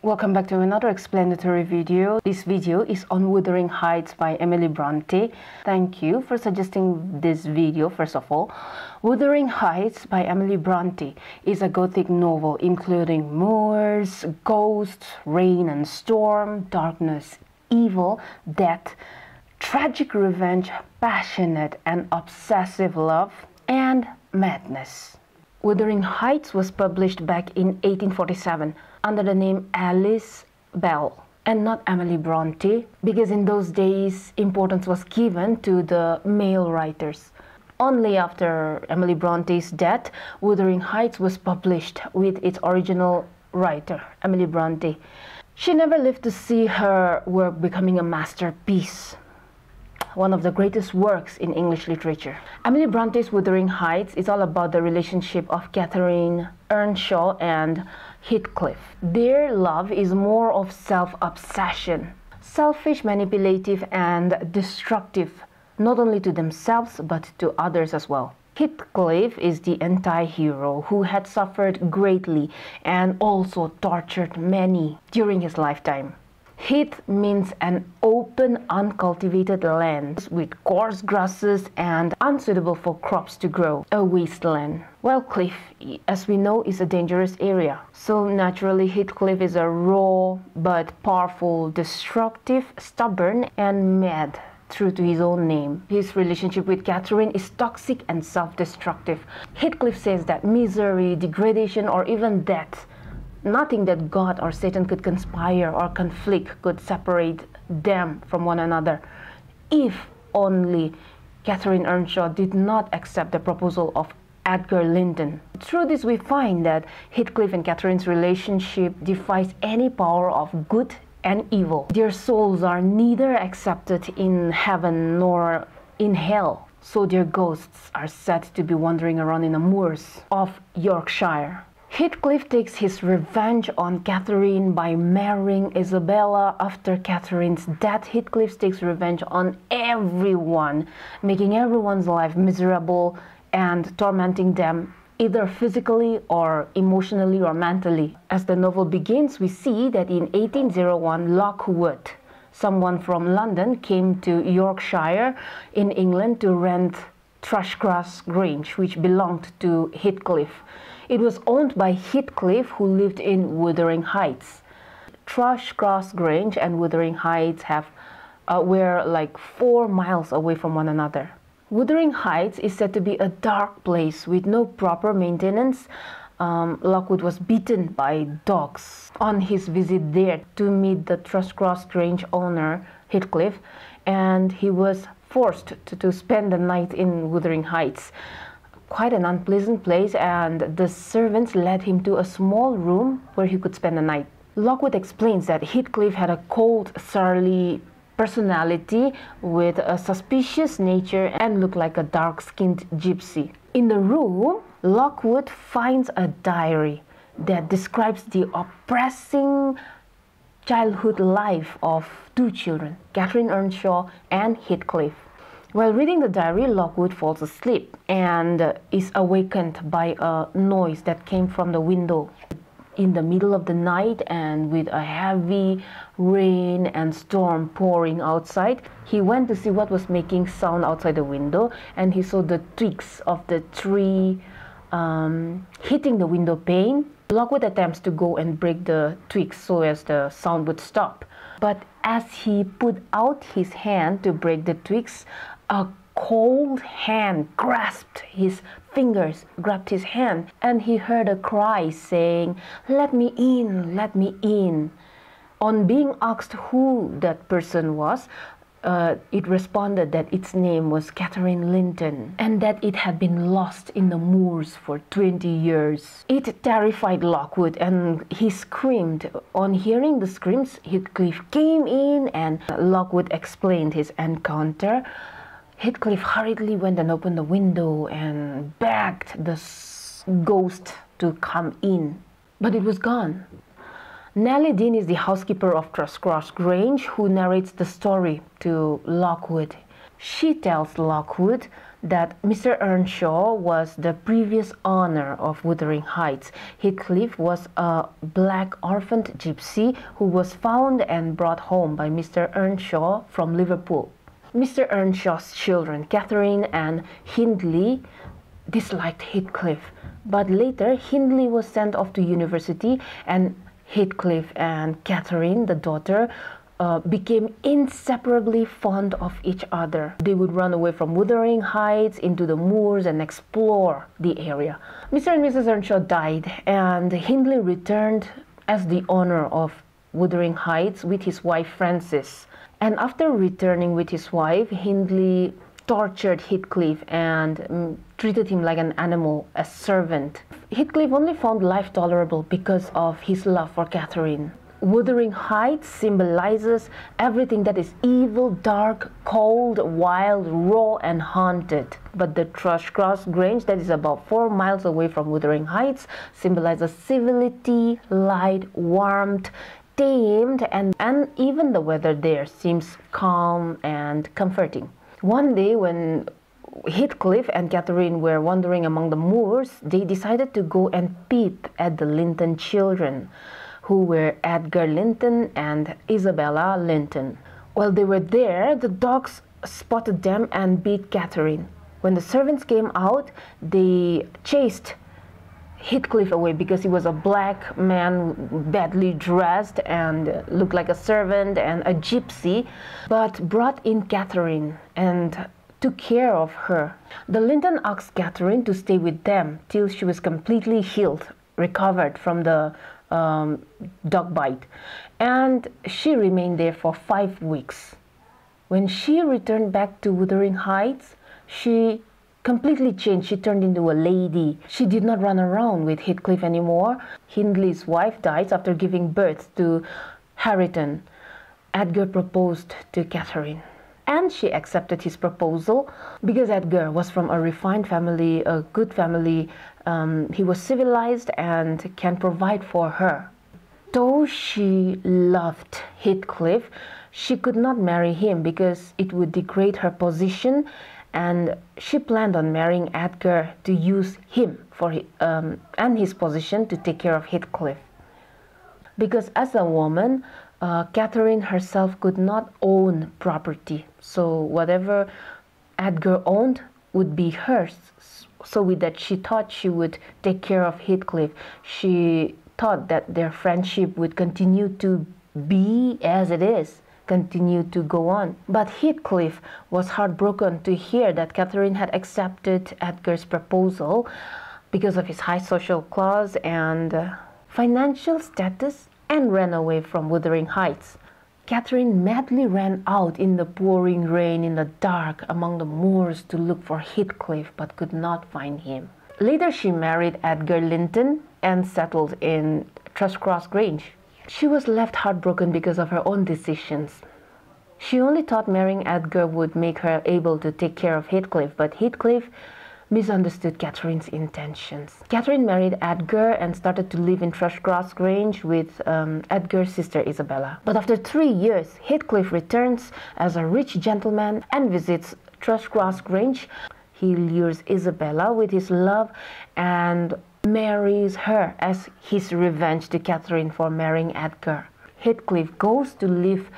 Welcome back to another explanatory video. This video is on Wuthering Heights by Emily Brontë. Thank you for suggesting this video, first of all. Wuthering Heights by Emily Brontë is a Gothic novel including moors, ghosts, rain and storm, darkness, evil, death, tragic revenge, passionate and obsessive love, and madness. Wuthering Heights was published back in 1847 under the name Alice Bell and not Emily Brontë, because in those days importance was given to the male writers. Only after Emily Bronte's death, Wuthering Heights was published with its original writer, Emily Brontë. She never lived to see her work becoming a masterpiece, one of the greatest works in English literature. Emily Bronte's Wuthering Heights is all about the relationship of Catherine Earnshaw and Heathcliff. Their love is more of self-obsession, selfish, manipulative, and destructive, not only to themselves but to others as well. Heathcliff is the anti-hero who had suffered greatly and also tortured many during his lifetime. Heath means an open, uncultivated land with coarse grasses and unsuitable for crops to grow, a wasteland. While cliff, as we know, is a dangerous area. So naturally, Heathcliff is a raw but powerful, destructive, stubborn, and mad, true to his own name. His relationship with Catherine is toxic and self-destructive. Heathcliff says that misery, degradation, or even death, nothing that God or Satan could conspire or conflict could separate them from one another, if only Catherine Earnshaw did not accept the proposal of Edgar Linton. Through this we find that Heathcliff and Catherine's relationship defies any power of good and evil. Their souls are neither accepted in heaven nor in hell, so their ghosts are said to be wandering around in the moors of Yorkshire. Heathcliff takes his revenge on Catherine by marrying Isabella. After Catherine's death, Heathcliff takes revenge on everyone, making everyone's life miserable and tormenting them either physically or emotionally or mentally. As the novel begins, we see that in 1801, Lockwood, someone from London, came to Yorkshire in England to rent Thrushcross Grange, which belonged to Heathcliff. It was owned by Heathcliff, who lived in Wuthering Heights. Thrushcross Grange and Wuthering Heights were like 4 miles away from one another. Wuthering Heights is said to be a dark place with no proper maintenance. Lockwood was beaten by dogs on his visit there to meet the Thrushcross Grange owner, Heathcliff, and he was forced to spend the night in Wuthering Heights. Quite an unpleasant place, and the servants led him to a small room where he could spend the night. Lockwood explains that Heathcliff had a cold, surly personality with a suspicious nature and looked like a dark-skinned gypsy. In the room, Lockwood finds a diary that describes the oppressing childhood life of 2 children, Catherine Earnshaw and Heathcliff. While reading the diary, Lockwood falls asleep and is awakened by a noise that came from the window. In the middle of the night and with a heavy rain and storm pouring outside, he went to see what was making sound outside the window, and he saw the twigs of the tree hitting the window pane. Lockwood attempts to go and break the twigs so as the sound would stop. But as he put out his hand to break the twigs, a cold hand grabbed his hand, and he heard a cry saying, "Let me in, let me in." On being asked who that person was, it responded that its name was Catherine Linton and that it had been lost in the moors for 20 years. It terrified Lockwood and he screamed. On hearing the screams, Heathcliff came in and Lockwood explained his encounter. Heathcliff hurriedly went and opened the window and begged the ghost to come in, but it was gone. Nellie Dean is the housekeeper of Thrushcross Grange who narrates the story to Lockwood. She tells Lockwood that Mr. Earnshaw was the previous owner of Wuthering Heights. Heathcliff was a black orphaned gypsy who was found and brought home by Mr. Earnshaw from Liverpool. Mr. Earnshaw's children, Catherine and Hindley, disliked Heathcliff, but later Hindley was sent off to university, and Heathcliff and Catherine, the daughter, became inseparably fond of each other. They would run away from Wuthering Heights into the moors and explore the area. Mr. and Mrs. Earnshaw died, and Hindley returned as the owner of Wuthering Heights with his wife Frances. And after returning with his wife, Hindley tortured Heathcliff and treated him like an animal, a servant. Heathcliff only found life tolerable because of his love for Catherine. Wuthering Heights symbolizes everything that is evil, dark, cold, wild, raw, and haunted. But the Thrushcross Grange, that is about 4 miles away from Wuthering Heights, symbolizes civility, light, warmth, tamed, and even the weather there seems calm and comforting. One day when Heathcliff and Catherine were wandering among the moors, they decided to go and peep at the Linton children, who were Edgar Linton and Isabella Linton. While they were there, the dogs spotted them and beat Catherine. When the servants came out, they chased Heathcliff away because he was a black man, badly dressed and looked like a servant and a gypsy, but brought in Catherine and took care of her. The Linton asked Catherine to stay with them till she was completely healed, recovered from the dog bite, and she remained there for 5 weeks. When she returned back to Wuthering Heights, she completely changed. She turned into a lady. She did not run around with Heathcliff anymore. Hindley's wife died after giving birth to Hareton. Edgar proposed to Catherine, and she accepted his proposal because Edgar was from a refined family, a good family. He was civilized and can provide for her. Though she loved Heathcliff, she could not marry him because it would degrade her position, and she planned on marrying Edgar to use him for and his position to take care of Heathcliff. Because as a woman, Catherine herself could not own property, so whatever Edgar owned would be hers. So with that, she thought she would take care of Heathcliff. She thought that their friendship would continue to be as it is, continue to go on. But Heathcliff was heartbroken to hear that Catherine had accepted Edgar's proposal because of his high social class and financial status, and ran away from Wuthering Heights. Catherine madly ran out in the pouring rain in the dark among the moors to look for Heathcliff, but could not find him. Later she married Edgar Linton and settled in Thrushcross Grange. She was left heartbroken because of her own decisions. She only thought marrying Edgar would make her able to take care of Heathcliff, but Heathcliff misunderstood Catherine's intentions. Catherine married Edgar and started to live in Thrushcross Grange with Edgar's sister Isabella. But after 3 years, Heathcliff returns as a rich gentleman and visits Thrushcross Grange. He lures Isabella with his love and marries her as his revenge to Catherine for marrying Edgar. Heathcliff goes to live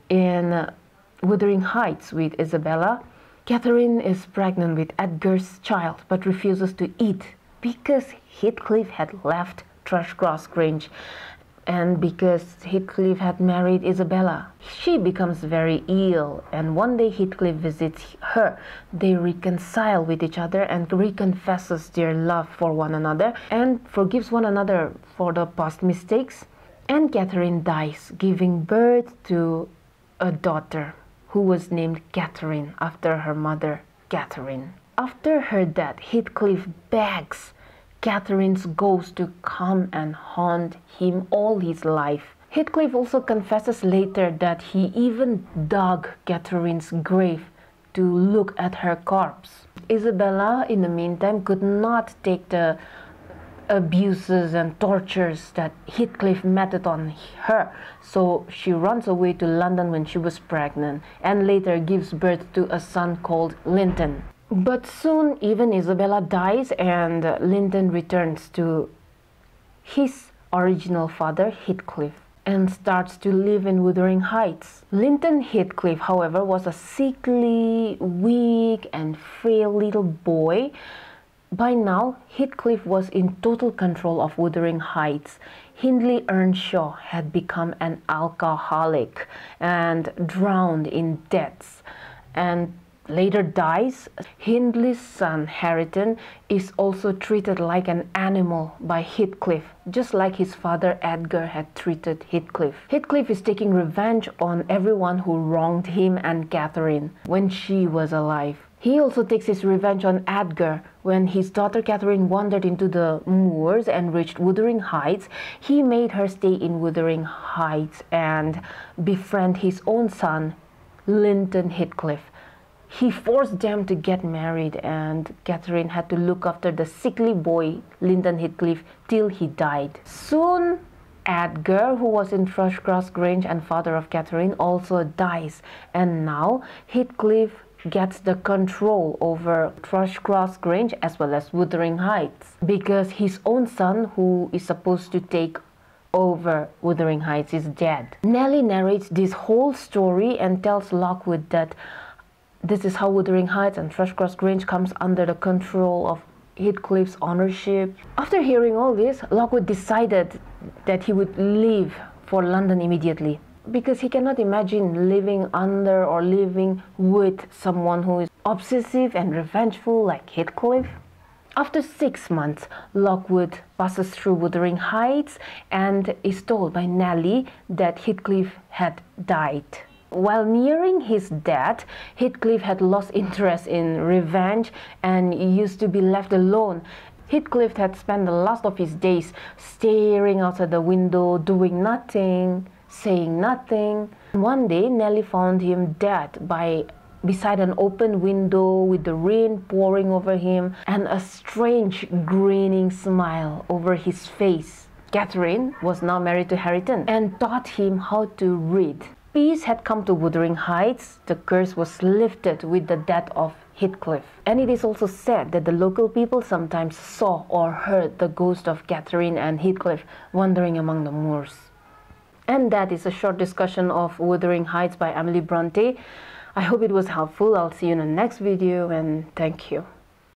in Wuthering Heights with Isabella. Catherine is pregnant with Edgar's child but refuses to eat because Heathcliff had left Thrushcross Grange and because Heathcliff had married Isabella. She becomes very ill, and one day Heathcliff visits her. They reconcile with each other and reconfesses their love for one another and forgives one another for the past mistakes. And Catherine dies, giving birth to a daughter who was named Catherine after her mother, Catherine. After her death, Heathcliff begs Catherine's ghost to come and haunt him all his life. Heathcliff also confesses later that he even dug Catherine's grave to look at her corpse. Isabella, in the meantime, could not take the abuses and tortures that Heathcliff meted on her, so she runs away to London when she was pregnant and later gives birth to a son called Linton. But soon even Isabella dies and Linton returns to his original father, Heathcliff, and starts to live in Wuthering Heights. Linton Heathcliff, however, was a sickly, weak and frail little boy. By now, Heathcliff was in total control of Wuthering Heights. Hindley Earnshaw had become an alcoholic and drowned in debts and later dies. Hindley's son Hareton is also treated like an animal by Heathcliff, just like his father Edgar had treated Heathcliff. Heathcliff is taking revenge on everyone who wronged him and Catherine when she was alive. He also takes his revenge on Edgar. When his daughter Catherine wandered into the moors and reached Wuthering Heights, he made her stay in Wuthering Heights and befriend his own son, Linton Heathcliff. He forced them to get married, and Catherine had to look after the sickly boy, Linton Heathcliff, till he died. Soon, Edgar, who was in Thrushcross Grange and father of Catherine, also dies, and now Heathcliff gets the control over Thrushcross Grange as well as Wuthering Heights, because his own son, who is supposed to take over Wuthering Heights, is dead. Nellie narrates this whole story and tells Lockwood that this is how Wuthering Heights and Thrushcross Grange comes under the control of Heathcliff's ownership. After hearing all this, Lockwood decided that he would leave for London immediately, because he cannot imagine living under or living with someone who is obsessive and revengeful like Heathcliff. After 6 months, Lockwood passes through Wuthering Heights and is told by Nellie that Heathcliff had died. While nearing his death, Heathcliff had lost interest in revenge and used to be left alone. Heathcliff had spent the last of his days staring outside the window, doing nothing, saying nothing. One day, Nellie found him dead beside an open window with the rain pouring over him and a strange grinning smile over his face. Catherine was now married to Hareton and taught him how to read. Peace had come to Wuthering Heights. The curse was lifted with the death of Heathcliff. And it is also said that the local people sometimes saw or heard the ghost of Catherine and Heathcliff wandering among the moors. And that is a short discussion of Wuthering Heights by Emily Brontë. I hope it was helpful. I'll see you in the next video, and thank you.